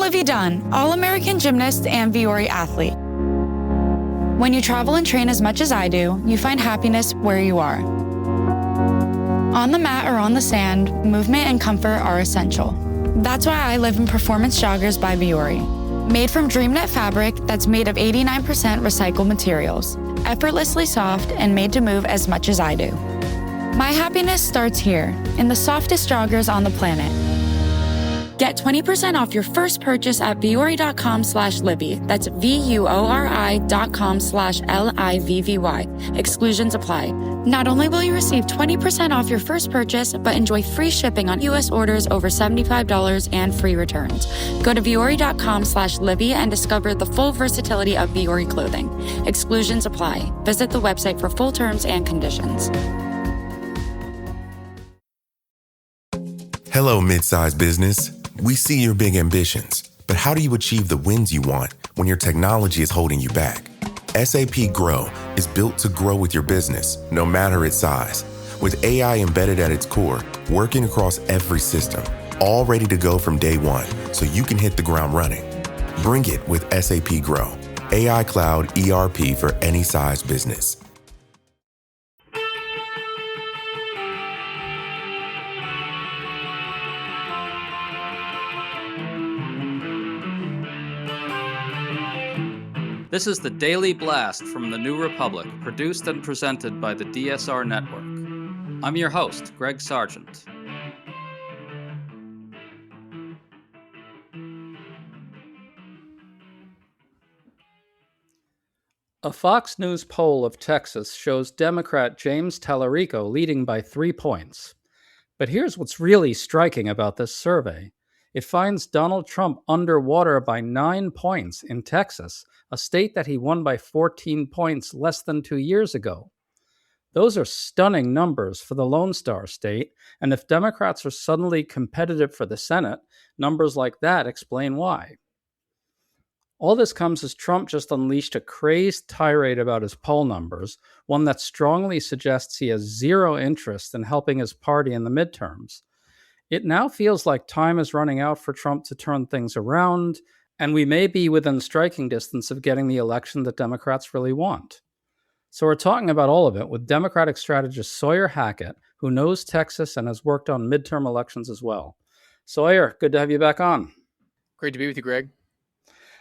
Livy Dunn, All-American gymnast and Viore athlete. When you travel and train as much as I do, you find happiness where you are. On the mat or on the sand, movement and comfort are essential. That's why I live in Performance Joggers by Viore. Made from DreamKnit fabric that's made of 89% recycled materials, effortlessly soft and made to move as much as I do. My happiness starts here, in the softest joggers on the planet. Get 20% off your first purchase at viore.com/Livy. That's VUORI.com/LIVVY. Exclusions apply. Not only will you receive 20% off your first purchase, but enjoy free shipping on U.S. orders over $75 and free returns. Go to viore.com/Livy and discover the full versatility of Viore clothing. Exclusions apply. Visit the website for full terms and conditions. Hello, mid-sized business. We see your big ambitions, but how do you achieve the wins you want when your technology is holding you back? SAP Grow is built to grow with your business, no matter its size. With AI embedded at its core, working across every system, all ready to go from day one, so you can hit the ground running. Bring it with SAP Grow, AI Cloud ERP for any size business. This is the Daily Blast from the New Republic, produced and presented by the DSR Network. I'm your host, Greg Sargent. A Fox News poll of Texas shows Democrat James Tallarico leading by 3 points. But here's what's really striking about this survey. It finds Donald Trump underwater by 9 points in Texas, a state that he won by 14 points less than 2 years ago. Those are stunning numbers for the Lone Star State, and if Democrats are suddenly competitive for the Senate, numbers like that explain why. All this comes as Trump just unleashed a crazed tirade about his poll numbers, one that strongly suggests he has zero interest in helping his party in the midterms. It now feels like time is running out for Trump to turn things around, and we may be within striking distance of getting the election that Democrats really want. So we're talking about all of it with Democratic strategist Sawyer Hackett, who knows Texas and has worked on midterm elections as well. Sawyer, good to have you back on. Great to be with you, Greg.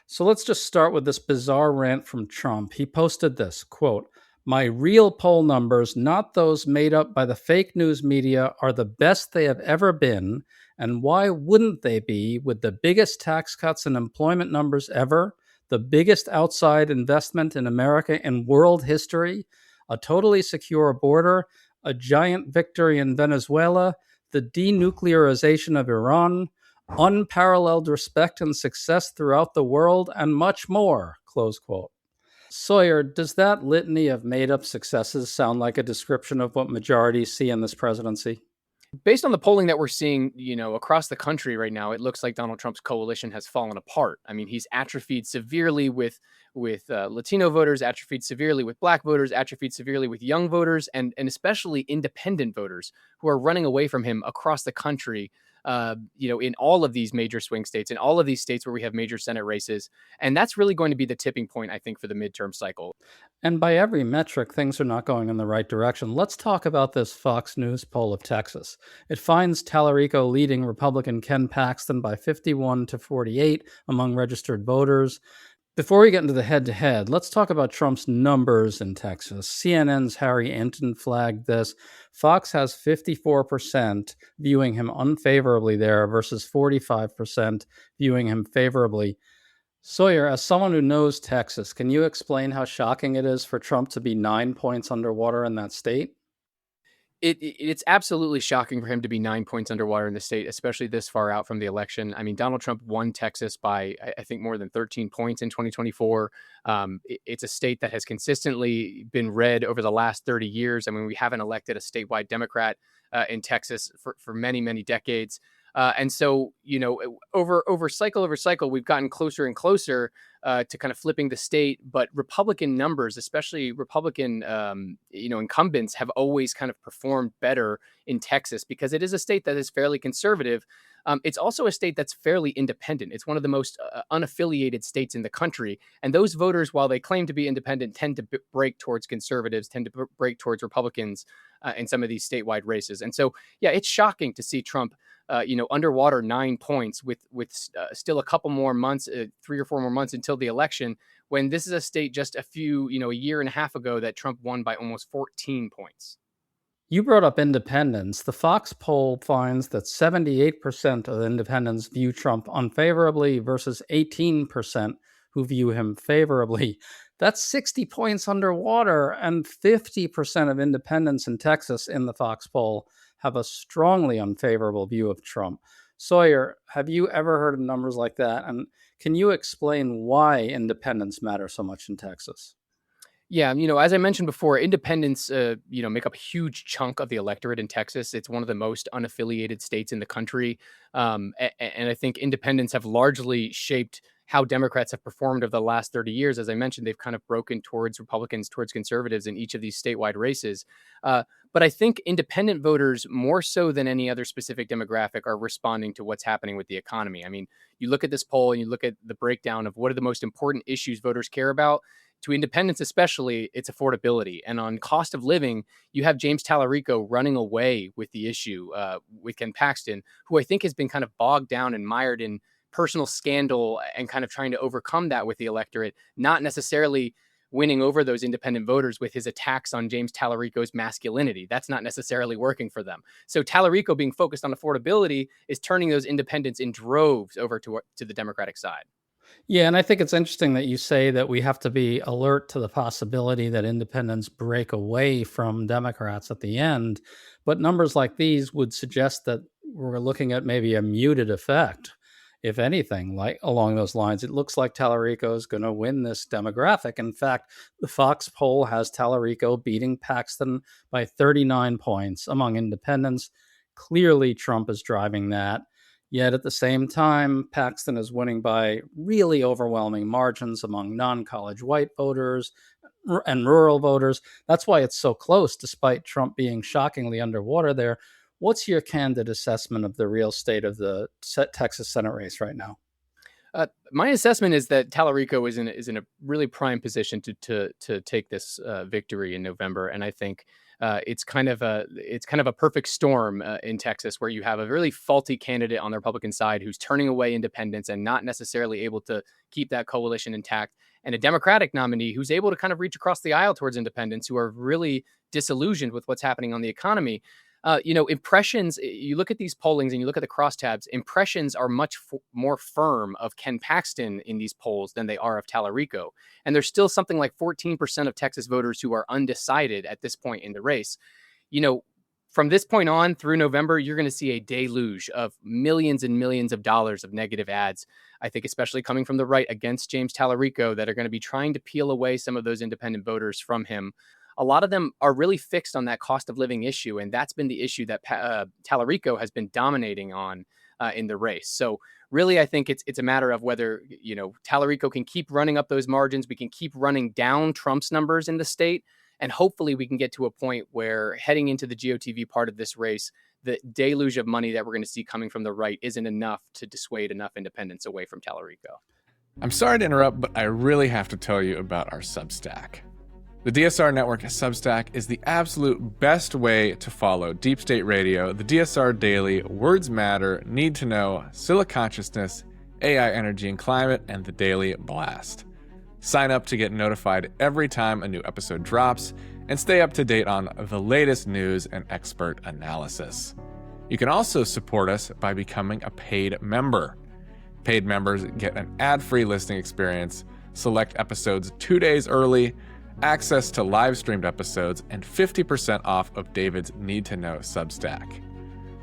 So let's just start with this bizarre rant from Trump. He posted this, quote, "My real poll numbers, not those made up by the fake news media, are the best they have ever been. And why wouldn't they be with the biggest tax cuts and employment numbers ever, the biggest outside investment in America in world history, a totally secure border, a giant victory in Venezuela, the denuclearization of Iran, unparalleled respect and success throughout the world, and much more," close quote. Sawyer, does that litany of made-up successes sound like a description of what majorities see in this presidency? Based on the polling that we're seeing, across the country right now, it looks like Donald Trump's coalition has fallen apart. I mean, he's atrophied severely with Latino voters, atrophied severely with Black voters, atrophied severely with young voters, and especially independent voters who are running away from him across the country. In all of these major swing states, in all of these states where we have major Senate races. And that's really going to be the tipping point, I think, for the midterm cycle. And by every metric, things are not going in the right direction. Let's talk about this Fox News poll of Texas. It finds Tallarico leading Republican Ken Paxton by 51-48 among registered voters. Before we get into the head-to-head, let's talk about Trump's numbers in Texas. CNN's Harry Enton flagged this. Fox has 54% viewing him unfavorably there versus 45% viewing him favorably. Sawyer, as someone who knows Texas, can you explain how shocking it is for Trump to be 9 points underwater in that state? It's absolutely shocking for him to be 9 points underwater in the state, especially this far out from the election. I mean, Donald Trump won Texas by, I think, more than 13 points in 2024. It's a state that has consistently been red over the last 30 years. I mean, we haven't elected a statewide Democrat in Texas for many, many decades. And so, over cycle, we've gotten closer and closer to kind of flipping the state. But Republican numbers, especially Republican, incumbents, have always kind of performed better in Texas because it is a state that is fairly conservative. It's also a state that's fairly independent. It's one of the most unaffiliated states in the country. And those voters, while they claim to be independent, tend to break towards conservatives, tend to break towards Republicans in some of these statewide races. And so, yeah, it's shocking to see Trump, underwater 9 points with still a couple more months, 3 or 4 more months until the election, when this is a state just a year and a half ago that Trump won by almost 14 points. You brought up independents. The Fox poll finds that 78% of independents view Trump unfavorably versus 18% who view him favorably. That's 60 points underwater, and 50% of independents in Texas in the Fox poll have a strongly unfavorable view of Trump. Sawyer, have you ever heard of numbers like that? And can you explain why independents matter so much in Texas? Yeah, as I mentioned before, independents, make up a huge chunk of the electorate in Texas. It's one of the most unaffiliated states in the country. And I think independents have largely shaped how Democrats have performed over the last 30 years. As I mentioned, they've kind of broken towards Republicans, towards conservatives in each of these statewide races. But I think independent voters, more so than any other specific demographic, are responding to what's happening with the economy. I mean, you look at this poll and you look at the breakdown of what are the most important issues voters care about. To independents especially, it's affordability. And on cost of living, you have James Tallarico running away with the issue with Ken Paxton, who I think has been kind of bogged down and mired in personal scandal and kind of trying to overcome that with the electorate, not necessarily winning over those independent voters with his attacks on James Tallarico's masculinity. That's not necessarily working for them. So Tallarico being focused on affordability is turning those independents in droves over to the Democratic side. Yeah, and I think it's interesting that you say that we have to be alert to the possibility that independents break away from Democrats at the end. But numbers like these would suggest that we're looking at maybe a muted effect. If anything, like along those lines, it looks like Tallarico is going to win this demographic. In fact, the Fox poll has Tallarico beating Paxton by 39 points among independents. Clearly, Trump is driving that. Yet at the same time, Paxton is winning by really overwhelming margins among non-college white voters and rural voters. That's why it's so close, despite Trump being shockingly underwater there. What's your candid assessment of the real state of the Texas Senate race right now? My assessment is that Tallarico is in a really prime position to take this victory in November, and I think it's kind of a perfect storm in Texas, where you have a really faulty candidate on the Republican side who's turning away independents and not necessarily able to keep that coalition intact, and a Democratic nominee who's able to kind of reach across the aisle towards independents who are really disillusioned with what's happening on the economy. Impressions, you look at these pollings and you look at the crosstabs, impressions are much more firm of Ken Paxton in these polls than they are of Tallarico. And there's still something like 14% of Texas voters who are undecided at this point in the race. From this point on through November, you're going to see a deluge of millions and millions of dollars of negative ads, I think, especially coming from the right against James Tallarico, that are going to be trying to peel away some of those independent voters from him. A lot of them are really fixed on that cost of living issue, and that's been the issue that Tallarico has been dominating on in the race. So really, I think it's a matter of whether Tallarico can keep running up those margins, we can keep running down Trump's numbers in the state, and hopefully we can get to a point where, heading into the GOTV part of this race, the deluge of money that we're going to see coming from the right isn't enough to dissuade enough independents away from Tallarico. I'm sorry to interrupt, but I really have to tell you about our Substack. The DSR Network Substack is the absolute best way to follow Deep State Radio, the DSR Daily, Words Matter, Need to Know, Scylla Consciousness, AI Energy and Climate, and the Daily Blast. Sign up to get notified every time a new episode drops, and stay up to date on the latest news and expert analysis. You can also support us by becoming a paid member. Paid members get an ad-free listening experience, select episodes 2 days early, access to live-streamed episodes, and 50% off of David's Need to Know Substack.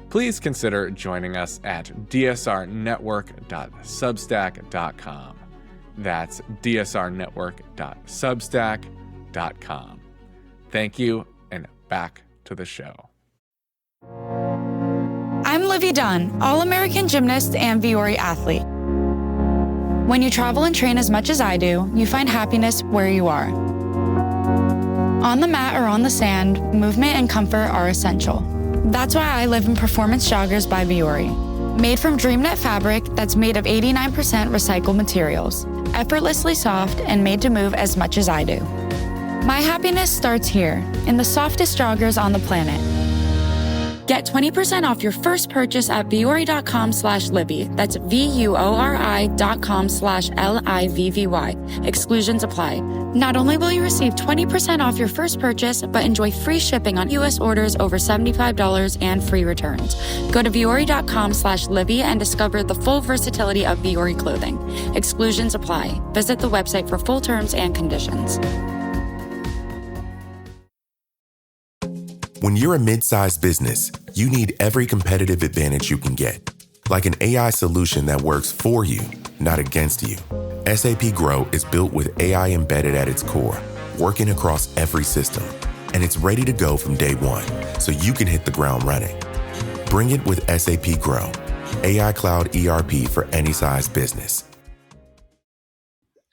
Please consider joining us at dsrnetwork.substack.com. That's dsrnetwork.substack.com. Thank you, and back to the show. I'm Livy Dunn, All-American gymnast and Viore athlete. When you travel and train as much as I do, you find happiness where you are. On the mat or on the sand, movement and comfort are essential. That's why I live in Performance Joggers by Viore. Made from DreamKnit fabric that's made of 89% recycled materials, effortlessly soft and made to move as much as I do. My happiness starts here, in the softest joggers on the planet. Get 20% off your first purchase at viore.com/Livy. That's VUORI.com/LIVVY. Exclusions apply. Not only will you receive 20% off your first purchase, but enjoy free shipping on U.S. orders over $75 and free returns. Go to viore.com/Livy and discover the full versatility of Viore clothing. Exclusions apply. Visit the website for full terms and conditions. When you're a mid-sized business, you need every competitive advantage you can get. Like an AI solution that works for you, not against you. SAP Grow is built with AI embedded at its core, working across every system. And it's ready to go from day one, so you can hit the ground running. Bring it with SAP Grow, AI Cloud ERP for any size business.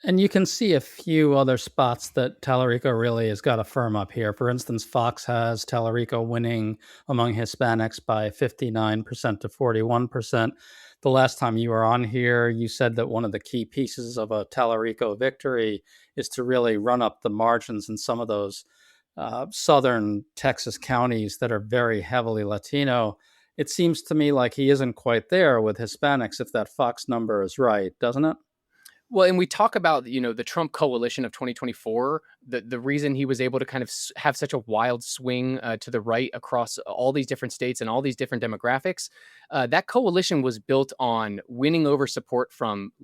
And you can see a few other spots that Tallarico really has got to firm up here. For instance, Fox has Tallarico winning among Hispanics by 59% to 41%. The last time you were on here, you said that one of the key pieces of a Tallarico victory is to really run up the margins in some of those southern Texas counties that are very heavily Latino. It seems to me like he isn't quite there with Hispanics, if that Fox number is right, doesn't it? Well, and we talk about, the Trump coalition of 2024, the reason he was able to kind of have such a wild swing to the right across all these different states and all these different demographics. That coalition was built on winning over support from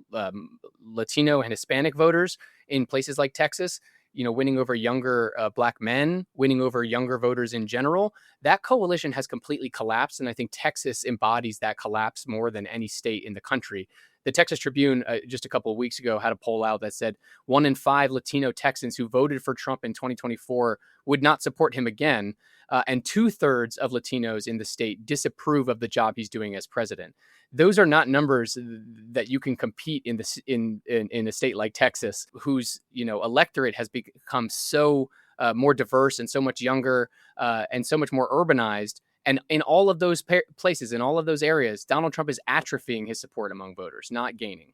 Latino and Hispanic voters in places like Texas, winning over younger Black men, winning over younger voters in general. That coalition has completely collapsed. And I think Texas embodies that collapse more than any state in the country. The Texas Tribune just a couple of weeks ago had a poll out that said 1 in 5 Latino Texans who voted for Trump in 2024 would not support him again. And 2/3 of Latinos in the state disapprove of the job he's doing as president. Those are not numbers that you can compete in a state like Texas, whose electorate has become so more diverse and so much younger and so much more urbanized. And in all of those places, in all of those areas, Donald Trump is atrophying his support among voters, not gaining.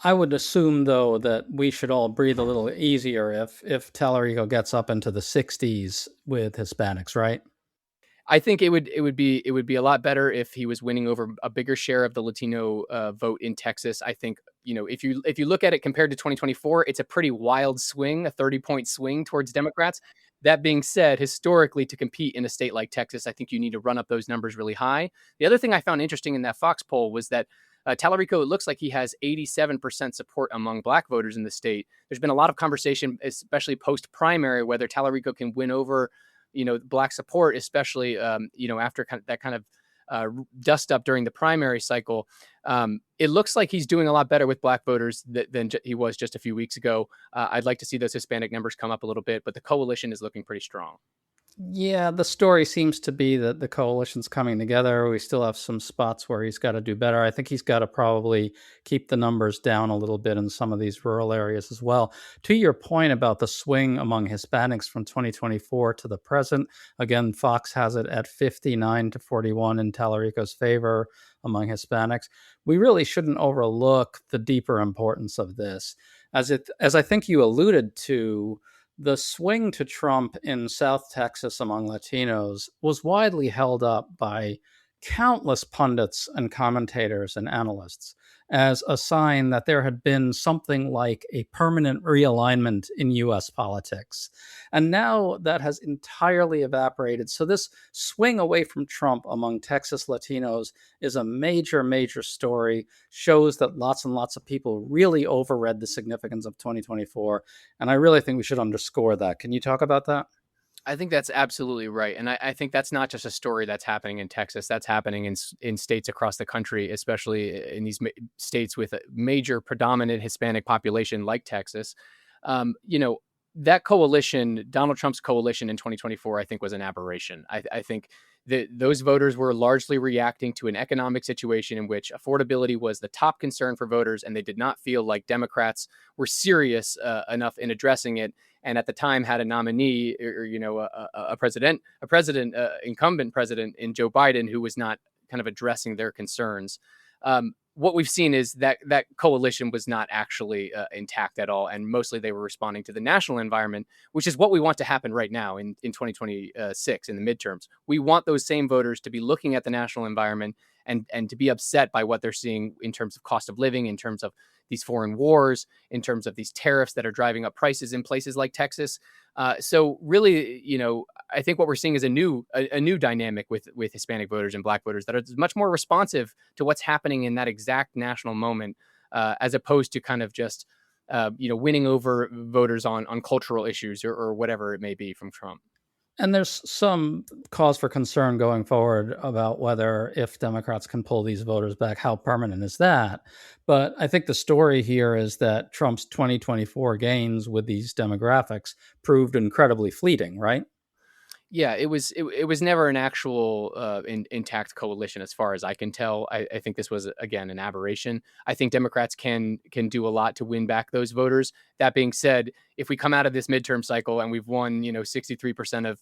I would assume, though, that we should all breathe a little easier if Tallarico gets up into the 60s with Hispanics, right? I think it would be a lot better if he was winning over a bigger share of the Latino vote in Texas. I think if you look at it compared to 2024, it's a pretty wild swing, a 30-point swing towards Democrats. That being said, historically, to compete in a state like Texas, I think you need to run up those numbers really high. The other thing I found interesting in that Fox poll was that Tallarico, it looks like he has 87% support among Black voters in the state. There's been a lot of conversation, especially post-primary, whether Tallarico can win over Black support, especially, after that kind of dust up during the primary cycle. It looks like he's doing a lot better with Black voters than he was just a few weeks ago. I'd like to see those Hispanic numbers come up a little bit, but the coalition is looking pretty strong. Yeah, the story seems to be that the coalition's coming together. We still have some spots where he's got to do better. I think he's got to probably keep the numbers down a little bit in some of these rural areas as well. To your point about the swing among Hispanics from 2024 to the present, again, Fox has it at 59 to 41 in Tallarico's favor among Hispanics. We really shouldn't overlook the deeper importance of this. As I think you alluded to, the swing to Trump in South Texas among Latinos was widely held up by countless pundits and commentators and analysts as a sign that there had been something like a permanent realignment in U.S. politics. And now that has entirely evaporated. So this swing away from Trump among Texas Latinos is a major, major story, shows that lots and lots of people really overread the significance of 2024. And I really think we should underscore that. Can you talk about that? I think that's absolutely right. And I think that's not just a story that's happening in Texas. That's happening in states across the country, especially in these states with a major predominant Hispanic population like Texas. That coalition, Donald Trump's coalition in 2024, I think was an aberration. I think those voters were largely reacting to an economic situation in which affordability was the top concern for voters, and they did not feel like Democrats were serious enough in addressing it. And at the time, had a nominee, or a incumbent president in Joe Biden, who was not kind of addressing their concerns. What we've seen is that coalition was not actually intact at all, and mostly they were responding to the national environment, which is what we want to happen right now in 2026 in the midterms. We want those same voters to be looking at the national environment and to be upset by what they're seeing in terms of cost of living, in terms of these foreign wars, in terms of these tariffs that are driving up prices in places like Texas. So really, I think what we're seeing is a new dynamic with Hispanic voters and Black voters that are much more responsive to what's happening in that exact national moment, as opposed to kind of just winning over voters on cultural issues or whatever it may be from Trump. And there's some cause for concern going forward about whether, if Democrats can pull these voters back, how permanent is that? But I think the story here is that Trump's 2024 gains with these demographics proved incredibly fleeting, right? Yeah, it was never an actual intact coalition, as far as I can tell. I think this was, again, an aberration. I think Democrats can do a lot to win back those voters. That being said, if we come out of this midterm cycle and we've won 63% of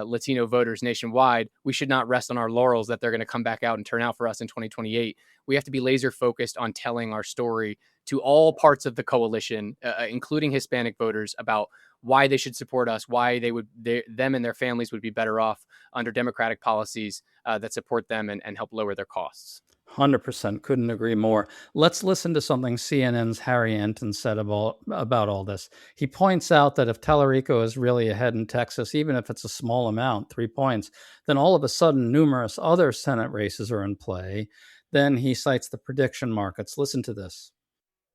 Latino voters nationwide, we should not rest on our laurels that they're going to come back out and turn out for us in 2028. We have to be laser focused on telling our story to all parts of the coalition, including Hispanic voters, about why they should support us, why them and their families would be better off under Democratic policies that support them and help lower their costs. 100%. Couldn't agree more. Let's listen to something CNN's Harry Enton said about all this. He points out that if Tallarico is really ahead in Texas, even if it's a small amount, 3 points, then all of a sudden numerous other Senate races are in play. Then he cites the prediction markets. Listen to this.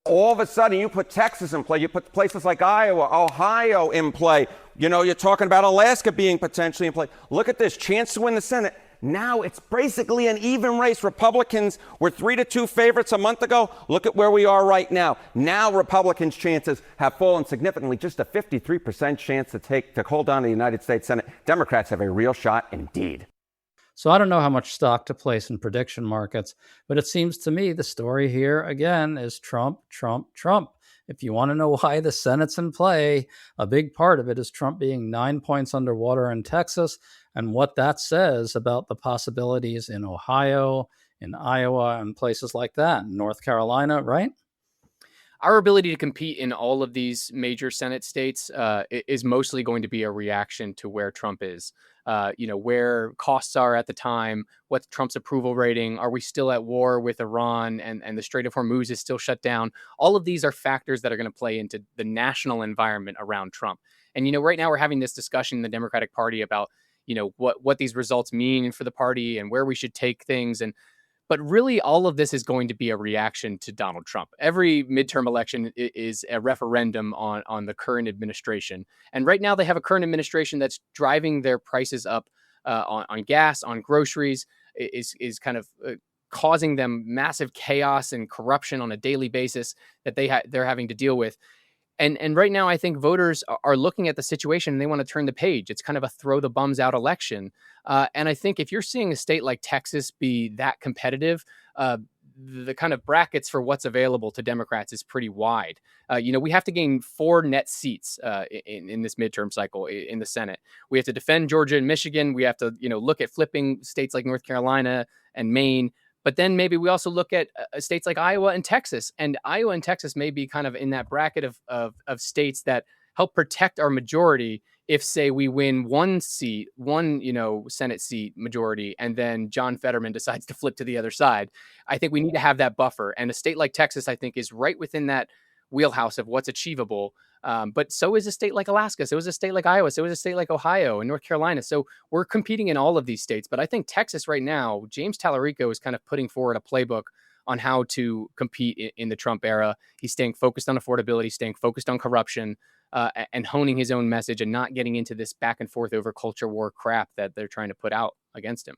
All of a sudden, you put Texas in play. You put places like Iowa, Ohio in play. You're talking about Alaska being potentially in play. Look at this chance to win the Senate. Now it's basically an even race. Republicans were 3-2 favorites a month ago. Look at where we are right now. Now Republicans' chances have fallen significantly. Just a 53% chance to hold on to the United States Senate. Democrats have a real shot indeed. So I don't know how much stock to place in prediction markets, but it seems to me the story here, again, is Trump, Trump, Trump. If you want to know why the Senate's in play, a big part of it is Trump being 9 points underwater in Texas and what that says about the possibilities in Ohio, in Iowa, and places like that, North Carolina, right? Our ability to compete in all of these major Senate states is mostly going to be a reaction to where Trump is. Where costs are at the time, what's Trump's approval rating, are we still at war with Iran and the Strait of Hormuz is still shut down? All of these are factors that are going to play into the national environment around Trump. And, right now we're having this discussion in the Democratic Party about, what these results mean for the party and where we should take things. But really, all of this is going to be a reaction to Donald Trump. Every midterm election is a referendum on the current administration. And right now they have a current administration that's driving their prices up on gas, on groceries, is kind of causing them massive chaos and corruption on a daily basis that they're having to deal with. And right now, I think voters are looking at the situation and they want to turn the page. It's kind of a throw the bums out election. And I think if you're seeing a state like Texas be that competitive, the kind of brackets for what's available to Democrats is pretty wide. We have to gain 4 net seats in this midterm cycle in the Senate. We have to defend Georgia and Michigan. We have to, look at flipping states like North Carolina and Maine. But then maybe we also look at states like Iowa and Texas. And Iowa and Texas may be kind of in that bracket of states that help protect our majority if, say, we win one Senate seat majority, and then John Fetterman decides to flip to the other side. I think we need to have that buffer. And a state like Texas, I think, is right within that wheelhouse of what's achievable. But so is a state like Alaska. So is a state like Iowa. So is a state like Ohio and North Carolina. So we're competing in all of these states. But I think Texas right now, James Tallarico is kind of putting forward a playbook on how to compete in the Trump era. He's staying focused on affordability, staying focused on corruption, and honing his own message and not getting into this back and forth over culture war crap that they're trying to put out against him.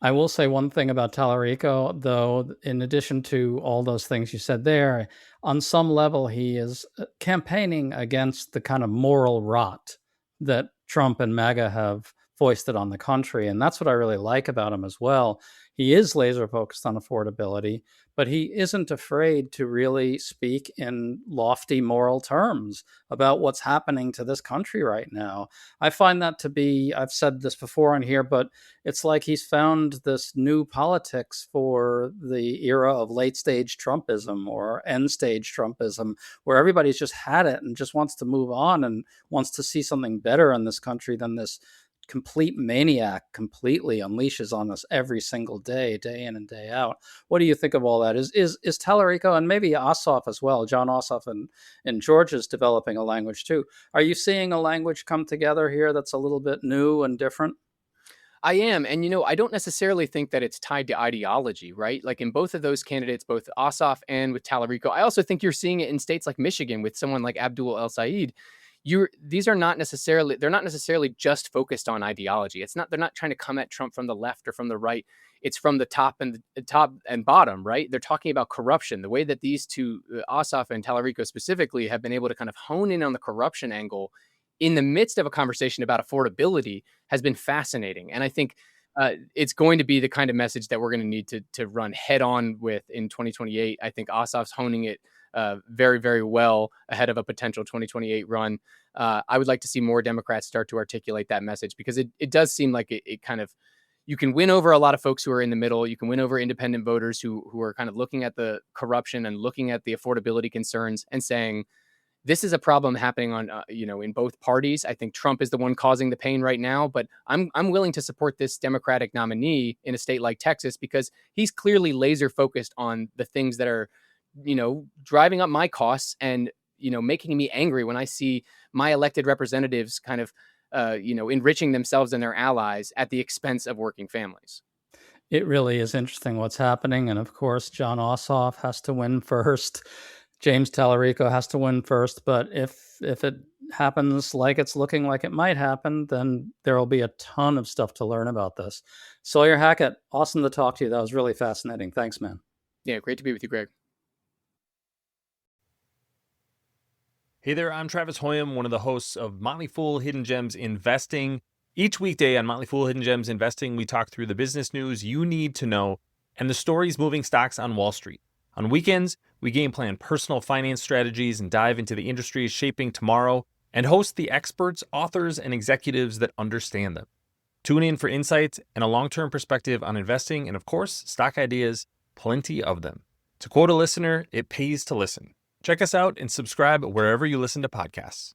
I will say one thing about Tallarico, though, in addition to all those things you said there, on some level, he is campaigning against the kind of moral rot that Trump and MAGA have foisted on the country. And that's what I really like about him as well. He is laser focused on affordability, but he isn't afraid to really speak in lofty moral terms about what's happening to this country right now. I find that to be, I've said this before on here, but it's like he's found this new politics for the era of late stage Trumpism or end stage Trumpism, where everybody's just had it and just wants to move on and wants to see something better in this country than this complete maniac completely unleashes on us every single day, day in and day out. What do you think of all that? Is Tallarico and maybe Ossoff as well? John Ossoff in Georgia is developing a language too. Are you seeing a language come together here that's a little bit new and different? I am. And, I don't necessarily think that it's tied to ideology, right? Like in both of those candidates, both Ossoff and with Tallarico, I also think you're seeing it in states like Michigan with someone like Abdul El Said. They're not necessarily just focused on ideology. They're not trying to come at Trump from the left or from the right. It's from the top and bottom, right? They're talking about corruption. The way that these two, Ossoff and Tallarico specifically, have been able to kind of hone in on the corruption angle in the midst of a conversation about affordability has been fascinating. And I think it's going to be the kind of message that we're going to need to run head on with in 2028. I think Ossoff's honing it very, very well ahead of a potential 2028 run. I would like to see more Democrats start to articulate that message, because it does seem like it kind of, you can win over a lot of folks who are in the middle. You can win over independent voters who are kind of looking at the corruption and looking at the affordability concerns and saying, this is a problem happening on, in both parties. I think Trump is the one causing the pain right now, but I'm willing to support this Democratic nominee in a state like Texas because he's clearly laser focused on the things that are, driving up my costs and, making me angry when I see my elected representatives kind of, enriching themselves and their allies at the expense of working families. It really is interesting what's happening. And of course, John Ossoff has to win first. James Tallarico has to win first, but if it happens like it's looking like it might happen, then there will be a ton of stuff to learn about this. Sawyer Hackett, awesome to talk to you. That was really fascinating. Thanks, man. Yeah, great to be with you, Greg. Hey there, I'm Travis Hoyam, one of the hosts of Motley Fool Hidden Gems Investing. Each weekday on Motley Fool Hidden Gems Investing, we talk through the business news you need to know and the stories moving stocks on Wall Street. On weekends, we game plan personal finance strategies and dive into the industries shaping tomorrow and host the experts, authors, and executives that understand them. Tune in for insights and a long-term perspective on investing and, of course, stock ideas, plenty of them. To quote a listener, it pays to listen. Check us out and subscribe wherever you listen to podcasts.